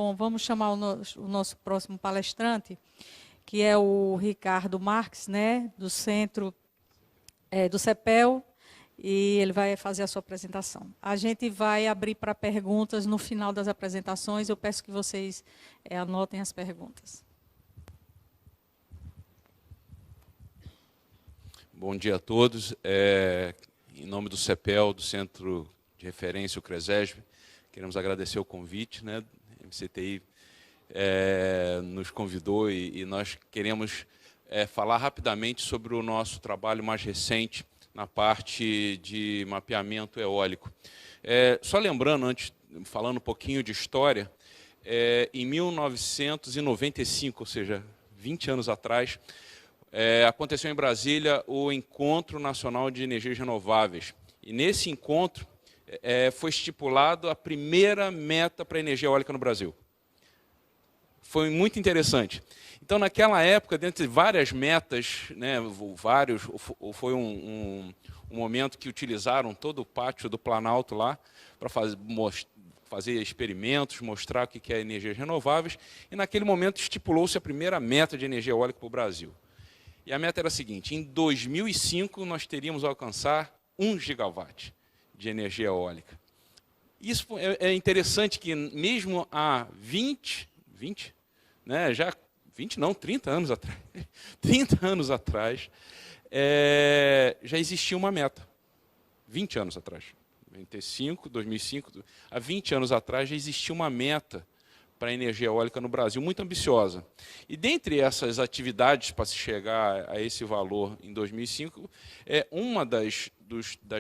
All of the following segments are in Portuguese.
Então, vamos chamar o nosso próximo palestrante, que é o Ricardo Marques, né, do Centro do CEPEL, e ele vai fazer a sua apresentação. A gente vai abrir para perguntas no final das apresentações. Eu peço que vocês anotem as perguntas. Bom dia a todos. Em nome do CEPEL, do Centro de Referência, o CRESESB, queremos agradecer o convite, né? A MCTI nos convidou e nós queremos falar rapidamente sobre o nosso trabalho mais recente na parte de mapeamento eólico. Só lembrando, antes, falando um pouquinho de história, em 1995, ou seja, 20 anos atrás, aconteceu em Brasília o Encontro Nacional de Energias Renováveis. E nesse encontro foi estipulado a primeira meta para a energia eólica no Brasil. Foi muito interessante. Então, naquela época, dentre várias metas, né, foi um momento que utilizaram todo o pátio do Planalto lá para fazer experimentos, mostrar o que é energias renováveis, e naquele momento estipulou-se a primeira meta de energia eólica para o Brasil. E a meta era a seguinte: em 2005 nós teríamos a alcançar 1 gigawatt de energia eólica. Isso é interessante que mesmo há 30 anos atrás, 30 anos atrás, já existia uma meta. 20 anos atrás, 2005, há 20 anos atrás já existia uma meta para a energia eólica no Brasil, muito ambiciosa. E dentre essas atividades para se chegar a esse valor em 2005, uma das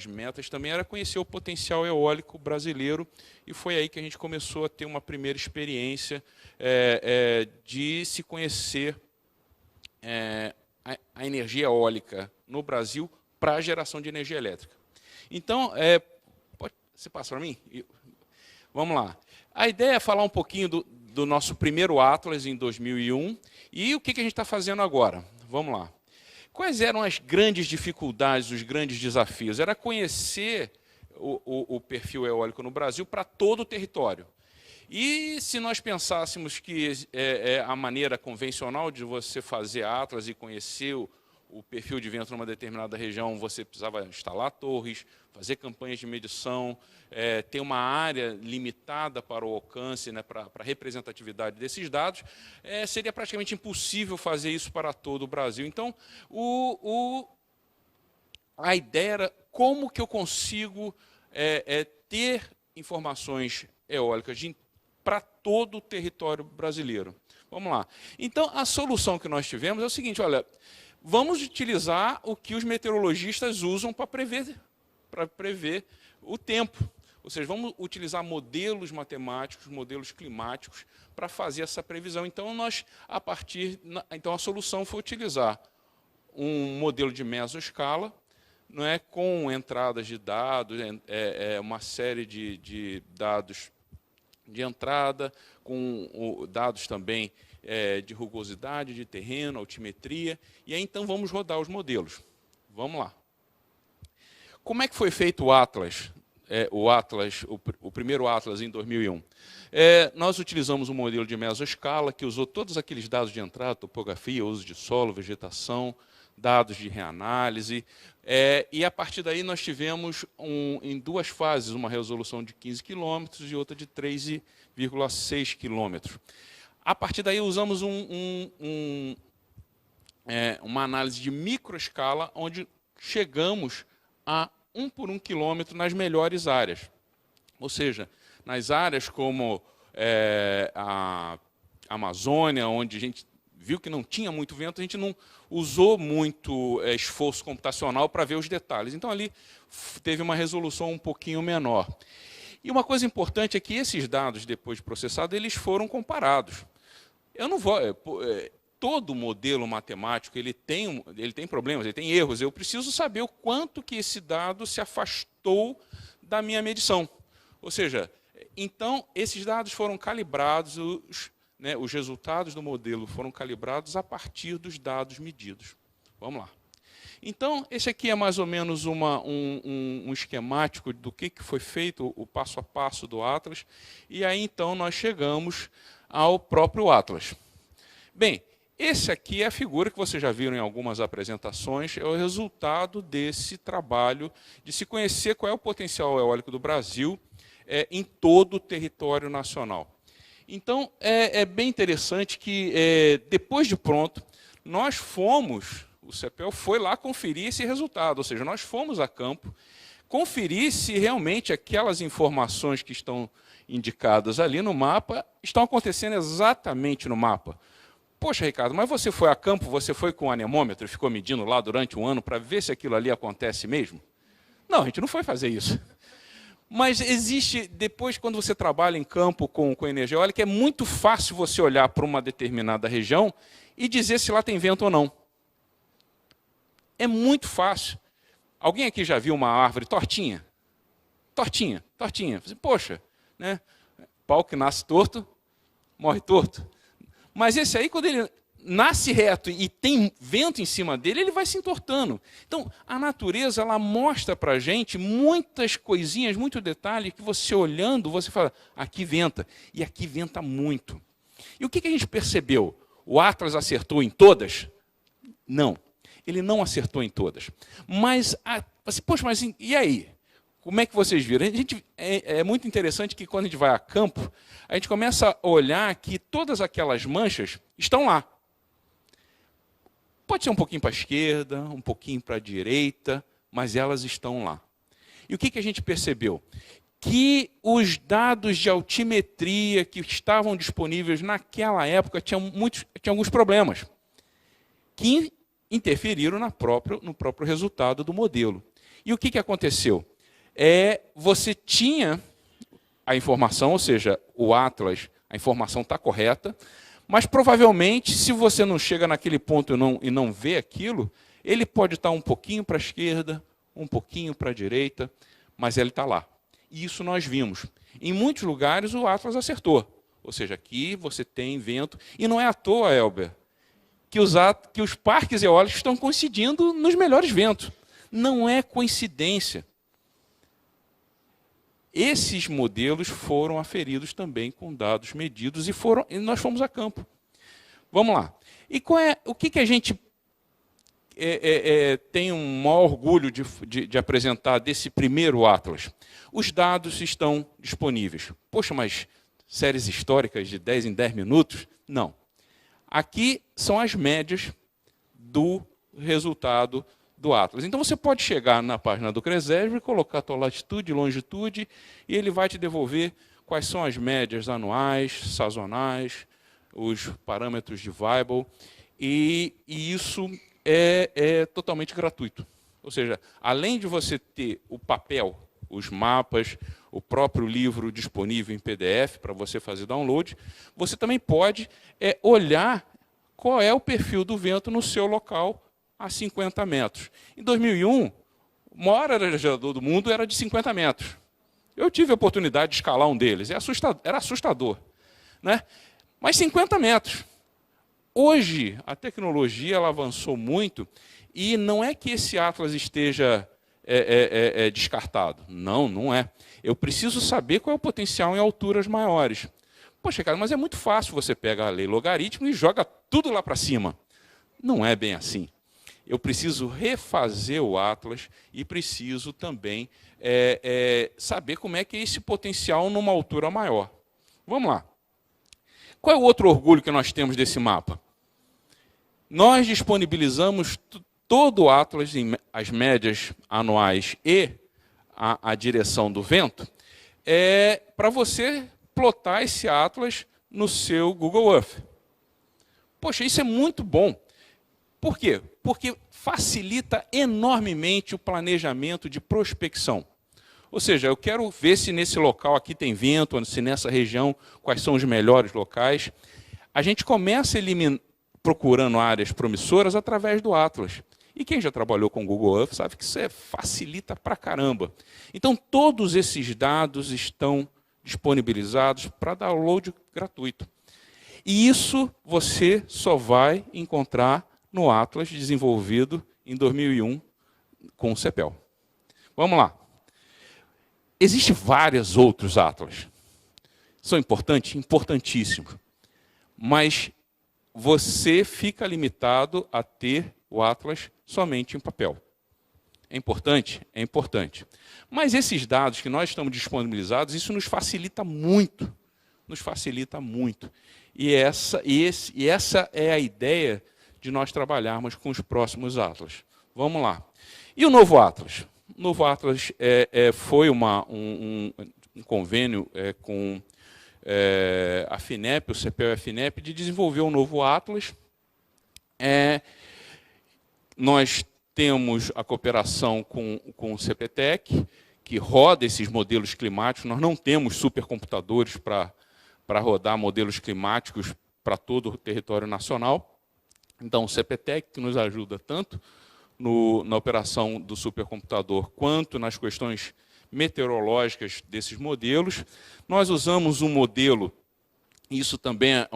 metas também era conhecer o potencial eólico brasileiro, e foi aí que a gente começou a ter uma primeira experiência de se conhecer a energia eólica no Brasil para a geração de energia elétrica. Então, você passa para mim? Vamos lá. A ideia é falar um pouquinho do nosso primeiro Atlas em 2001 e o que a gente está fazendo agora. Vamos lá. Quais eram as grandes dificuldades, os grandes desafios? Era conhecer o perfil eólico no Brasil para todo o território. E se nós pensássemos que a maneira convencional de você fazer Atlas e conhecer o perfil de vento numa determinada região, você precisava instalar torres, fazer campanhas de medição, ter uma área limitada para o alcance, né, para a representatividade desses dados, seria praticamente impossível fazer isso para todo o Brasil. Então, a ideia era como que eu consigo ter informações eólicas para todo o território brasileiro. Vamos lá. Então, a solução que nós tivemos é o seguinte: olha, vamos utilizar o que os meteorologistas usam para prever o tempo. Ou seja, vamos utilizar modelos matemáticos, modelos climáticos, para fazer essa previsão. Então, então a solução foi utilizar um modelo de mesoescala, não é, com entradas de dados, uma série de dados de entrada, com dados também de rugosidade de terreno, altimetria, e aí então vamos rodar os modelos. Vamos lá. Como é que foi feito o Atlas? O primeiro Atlas em 2001. Nós utilizamos um modelo de mesoescala que usou todos aqueles dados de entrada, topografia, uso de solo, vegetação, dados de reanálise, e a partir daí nós tivemos em duas fases, uma resolução de 15 km e outra de 3,6 km. A partir daí usamos uma análise de microescala, onde chegamos a 1 por 1 quilômetro nas melhores áreas. Ou seja, nas áreas como a Amazônia, onde a gente viu que não tinha muito vento, a gente não usou muito esforço computacional para ver os detalhes. Então, ali teve uma resolução um pouquinho menor. E uma coisa importante é que esses dados, depois de processados, eles foram comparados. Eu não vou... todo modelo matemático ele tem problemas, ele tem erros. Eu preciso saber o quanto que esse dado se afastou da minha medição. Ou seja, então, esses dados foram calibrados, os resultados do modelo foram calibrados a partir dos dados medidos. Vamos lá. Então, esse aqui é mais ou menos um esquemático do que foi feito, o passo a passo do Atlas. E aí, então, nós chegamos ao próprio Atlas. Bem, esse aqui é a figura que vocês já viram em algumas apresentações, é o resultado desse trabalho de se conhecer qual é o potencial eólico do Brasil em todo o território nacional. Então, é bem interessante que, depois de pronto, o CEPEL foi lá conferir esse resultado, ou seja, nós fomos a campo, conferir se realmente aquelas informações que estão indicadas ali no mapa estão acontecendo exatamente no mapa. Poxa, Ricardo, mas você foi a campo, você foi com o anemômetro e ficou medindo lá durante um ano para ver se aquilo ali acontece mesmo? Não, a gente não foi fazer isso. Mas existe, depois, quando você trabalha em campo com energia eólica, é muito fácil você olhar para uma determinada região e dizer se lá tem vento ou não. É muito fácil. Alguém aqui já viu uma árvore tortinha? Tortinha, tortinha. Poxa, né? Pau que nasce torto, morre torto. Mas esse aí, quando ele nasce reto e tem vento em cima dele, ele vai se entortando. Então, a natureza ela mostra para a gente muitas coisinhas, muito detalhe, que você olhando, você fala, aqui venta, e aqui venta muito. E o que a gente percebeu? O Atlas acertou em todas? Não, ele não acertou em todas. Mas, poxa, mas e aí? Como é que vocês viram? É muito interessante que quando a gente vai a campo, a gente começa a olhar que todas aquelas manchas estão lá. Pode ser um pouquinho para a esquerda, um pouquinho para a direita, mas elas estão lá. E o que a gente percebeu? Que os dados de altimetria que estavam disponíveis naquela época tinham alguns problemas, que interferiram no próprio resultado do modelo. E o que aconteceu? Você tinha a informação, ou seja, o Atlas, a informação está correta, mas provavelmente, se você não chega naquele ponto e não vê aquilo, ele pode estar um pouquinho para a esquerda, um pouquinho para a direita, mas ele está lá. E isso nós vimos. Em muitos lugares o Atlas acertou. Ou seja, aqui você tem vento. E não é à toa, Elber, que os parques eólicos estão coincidindo nos melhores ventos. Não é coincidência. Esses modelos foram aferidos também com dados medidos e nós fomos a campo. Vamos lá. E o que a gente tem um maior orgulho de apresentar desse primeiro Atlas? Os dados estão disponíveis. Poxa, mas séries históricas de 10 em 10 minutos? Não. Aqui são as médias do resultado do Atlas. Então você pode chegar na página do CRESESB, colocar a tua latitude e longitude, e ele vai te devolver quais são as médias anuais, sazonais, os parâmetros de Weibull, e isso é totalmente gratuito. Ou seja, além de você ter o papel, os mapas, o próprio livro disponível em PDF para você fazer download, você também pode olhar qual é o perfil do vento no seu local a 50 metros. Em 2001, o maior aerogel do mundo era de 50 metros. Eu tive a oportunidade de escalar um deles, era assustador. Né? Mas 50 metros. Hoje, a tecnologia ela avançou muito e não é que esse Atlas esteja descartado. Não, não é. Eu preciso saber qual é o potencial em alturas maiores. Poxa, cara, mas é muito fácil. Você pega a lei logaritmo e joga tudo lá para cima. Não é bem assim. Eu preciso refazer o Atlas e preciso também saber como é que é esse potencial numa altura maior. Vamos lá. Qual é o outro orgulho que nós temos desse mapa? Nós disponibilizamos todo o Atlas, as médias anuais e a direção do vento, para você plotar esse Atlas no seu Google Earth. Poxa, isso é muito bom. Por quê? Porque facilita enormemente o planejamento de prospecção. Ou seja, eu quero ver se nesse local aqui tem vento, se nessa região, quais são os melhores locais. A gente começa procurando áreas promissoras através do Atlas. E quem já trabalhou com o Google Earth sabe que isso facilita pra caramba. Então, todos esses dados estão disponibilizados para download gratuito. E isso você só vai encontrar no Atlas desenvolvido em 2001 com o CEPEL. Vamos lá. Existem vários outros Atlas. São importantes? Importantíssimos. mas você fica limitado a ter o Atlas somente em papel. É importante? É importante. Mas esses dados que nós estamos disponibilizados, isso nos facilita muito. Nos facilita muito. E essa é a ideia de nós trabalharmos com os próximos Atlas. Vamos lá. E o novo Atlas? O novo Atlas foi um convênio com a FINEP, o CEPEL e a FINEP, de desenvolver um novo Atlas. Nós temos a cooperação com o CPTEC, que roda esses modelos climáticos. Nós não temos supercomputadores para rodar modelos climáticos para todo o território nacional. Então, o CPTEC, que nos ajuda tanto na operação do supercomputador, quanto nas questões meteorológicas desses modelos. Nós usamos um modelo, isso também é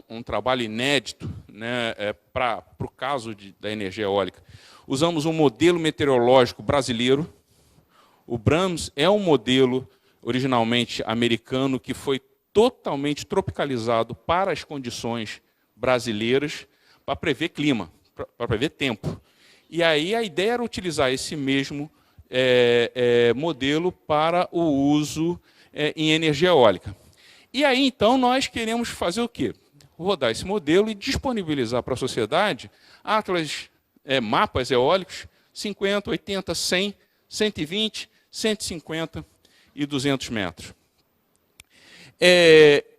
um trabalho inédito, né, para o caso da energia eólica. Usamos um modelo meteorológico brasileiro. O BRAMS é um modelo originalmente americano que foi totalmente tropicalizado para as condições brasileiras, para prever clima, para prever tempo. E aí a ideia era utilizar esse mesmo modelo para o uso em energia eólica. E aí, então, nós queremos fazer o quê? Rodar esse modelo e disponibilizar para a sociedade Atlas, mapas eólicos, 50, 80, 100, 120, 150 e 200 metros.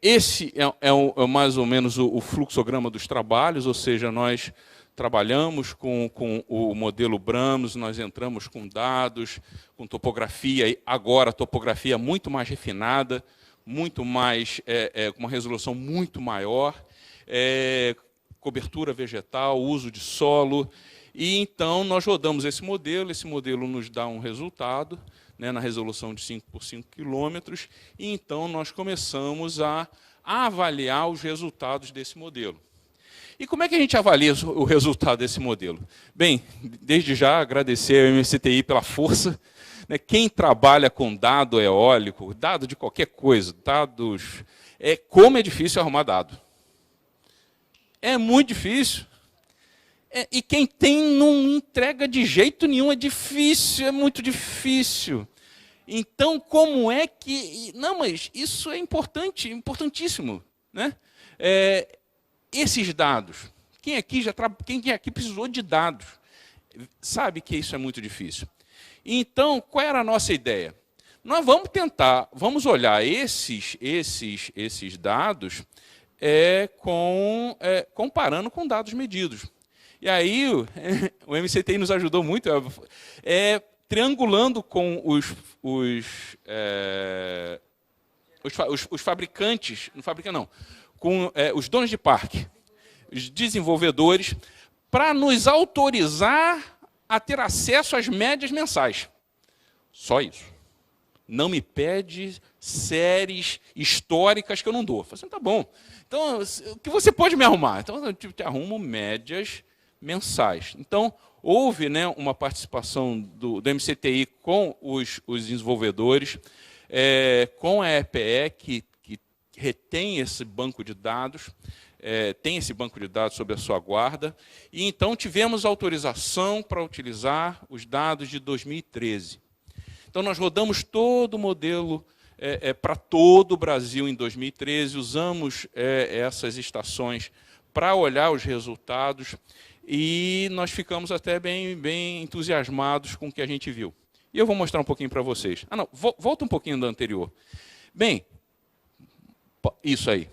Esse é mais ou menos o fluxograma dos trabalhos, ou seja, nós trabalhamos com o modelo BRAMS, nós entramos com dados, com topografia, agora topografia muito mais refinada, muito mais, com uma resolução muito maior, cobertura vegetal, uso de solo. E então nós rodamos esse modelo nos dá um resultado, né, na resolução de 5 por 5 quilômetros, e então nós começamos a avaliar os resultados desse modelo. E como é que a gente avalia o resultado desse modelo? Bem, desde já agradecer ao MCTI pela força. Né, quem trabalha com dado eólico, dado de qualquer coisa, dados, como é difícil arrumar dado. É muito difícil. E quem tem não entrega de jeito nenhum, é difícil, é muito difícil. Então, como é que... Não, mas isso é importante, importantíssimo. Né? Esses dados, quem aqui precisou de dados, sabe que isso é muito difícil. Então, qual era a nossa ideia? Nós vamos olhar esses dados comparando com dados medidos. E aí o MCTI nos ajudou muito, triangulando com os fabricantes, com os donos de parque, os desenvolvedores, para nos autorizar a ter acesso às médias mensais. Só isso. Não me pede séries históricas que eu não dou. Eu falei assim, tá bom. Então, o que você pode me arrumar? Então, eu te arrumo médias mensais. Então, houve, né, uma participação do MCTI com os desenvolvedores, com a EPE, que retém esse banco de dados, tem esse banco de dados sob a sua guarda, e então tivemos autorização para utilizar os dados de 2013. Então, nós rodamos todo o modelo para todo o Brasil em 2013, usamos essas estações para olhar os resultados, e nós ficamos até bem entusiasmados com o que a gente viu. E eu vou mostrar um pouquinho para vocês. Não, volta um pouquinho da anterior. Bem, isso aí.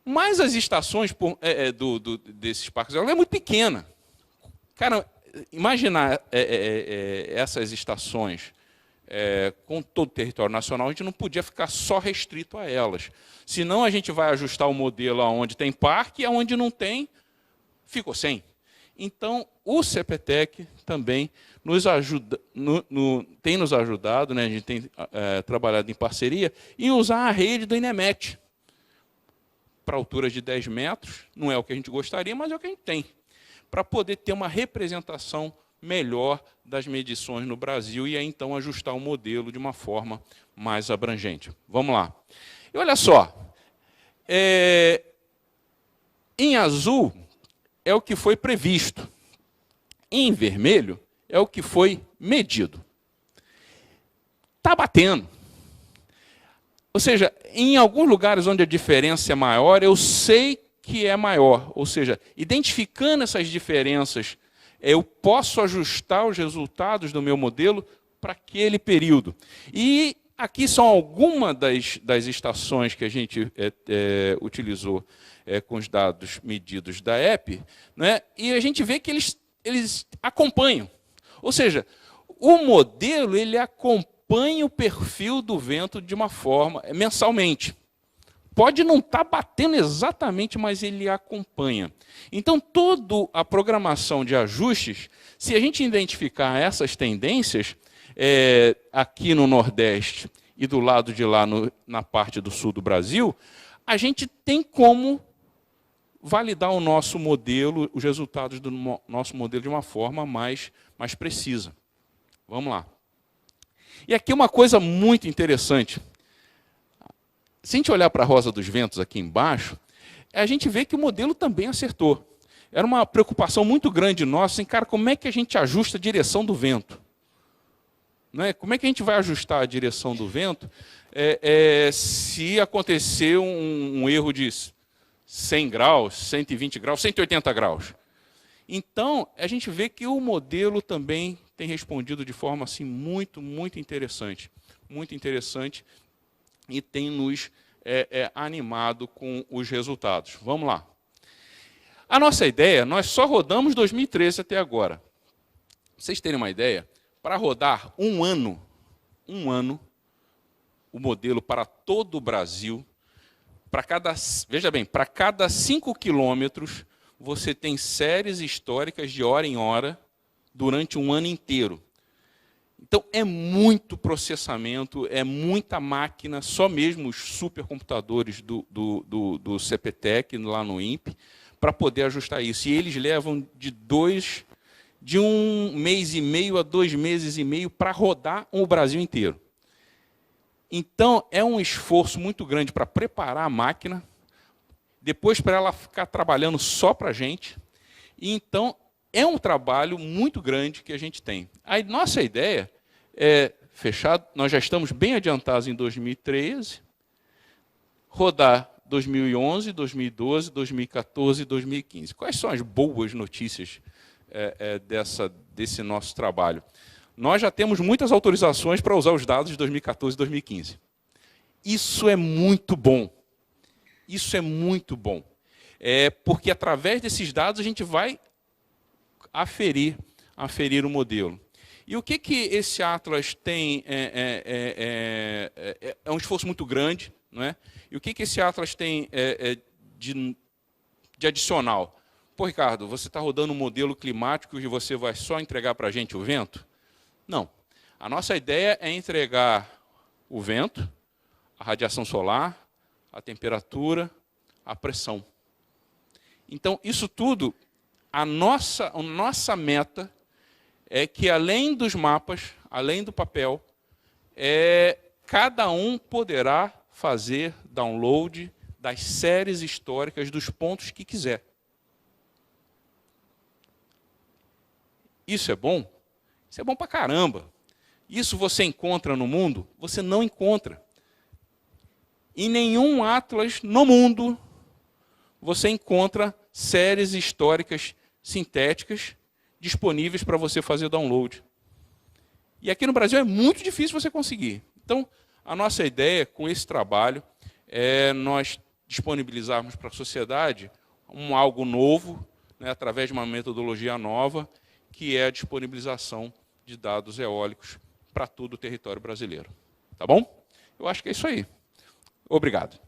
Mas as estações desses parques eólicos é muito pequena. Cara, imaginar essas estações com todo o território nacional, a gente não podia ficar só restrito a elas. Senão a gente vai ajustar o modelo aonde tem parque e aonde não tem, ficou sem. Então, o CPTEC também tem nos ajudado, né, a gente tem trabalhado em parceria, em usar a rede do INEMET. Para alturas de 10 metros, não é o que a gente gostaria, mas é o que a gente tem, para poder ter uma representação melhor das medições no Brasil e aí, então, ajustar o modelo de uma forma mais abrangente. Vamos lá. E olha só, Em azul é o que foi previsto. Em vermelho é o que foi medido. Está batendo. Ou seja, em alguns lugares onde a diferença é maior, eu sei que é maior. Ou seja, identificando essas diferenças, eu posso ajustar os resultados do meu modelo para aquele período. E aqui são algumas das estações que a gente utilizou com os dados medidos da EP, né? E a gente vê que eles acompanham. Ou seja, o modelo ele acompanha o perfil do vento de uma forma, mensalmente. Pode não estar batendo exatamente, mas ele acompanha. Então, toda a programação de ajustes, se a gente identificar essas tendências, aqui no Nordeste e do lado de lá, na parte do sul do Brasil, a gente tem como validar o nosso modelo, os resultados do nosso modelo de uma forma mais precisa. Vamos lá. E aqui uma coisa muito interessante. Se a gente olhar para a Rosa dos Ventos aqui embaixo, a gente vê que o modelo também acertou. Era uma preocupação muito grande nossa, assim, cara, como é que a gente ajusta a direção do vento? Não é? Como é que a gente vai ajustar a direção do vento se acontecer um erro de 100 graus, 120 graus, 180 graus? Então, a gente vê que o modelo também tem respondido de forma assim, muito interessante. Muito interessante e tem nos animado com os resultados. Vamos lá. A nossa ideia, nós só rodamos 2013 até agora. Pra vocês terem uma ideia, para rodar um ano, o modelo para todo o Brasil, veja bem, para cada 5 quilômetros, você tem séries históricas de hora em hora durante um ano inteiro. Então, é muito processamento, é muita máquina, só mesmo os supercomputadores do CPTEC, lá no INPE, para poder ajustar isso. E eles levam de 1 mês e meio a 2 meses e meio para rodar o Brasil inteiro. Então, é um esforço muito grande para preparar a máquina, depois para ela ficar trabalhando só para a gente. E, então, é um trabalho muito grande que a gente tem. A nossa ideia é fechar, nós já estamos bem adiantados em 2013, rodar 2011, 2012, 2014 e 2015. Quais são as boas notícias desse nosso trabalho? Nós já temos muitas autorizações para usar os dados de 2014 e 2015. Isso é muito bom. Isso é muito bom. Porque através desses dados a gente vai aferir o modelo. E o que esse Atlas tem? É um esforço muito grande, não é? E o que esse Atlas tem de adicional? Pô, Ricardo, você está rodando um modelo climático e você vai só entregar para a gente o vento? Não. A nossa ideia é entregar o vento, a radiação solar, a temperatura, a pressão. Então, isso tudo, a nossa meta é que, além dos mapas, além do papel, cada um poderá fazer download das séries históricas dos pontos que quiser. Isso é bom? Isso é bom pra caramba. Isso você encontra no mundo? Você não encontra. Em nenhum atlas no mundo você encontra séries históricas sintéticas disponíveis para você fazer download. E aqui no Brasil é muito difícil você conseguir. Então, a nossa ideia com esse trabalho é nós disponibilizarmos para a sociedade algo novo, né, através de uma metodologia nova, que é a disponibilização de dados eólicos para todo o território brasileiro. Tá bom? Eu acho que é isso aí. Obrigado.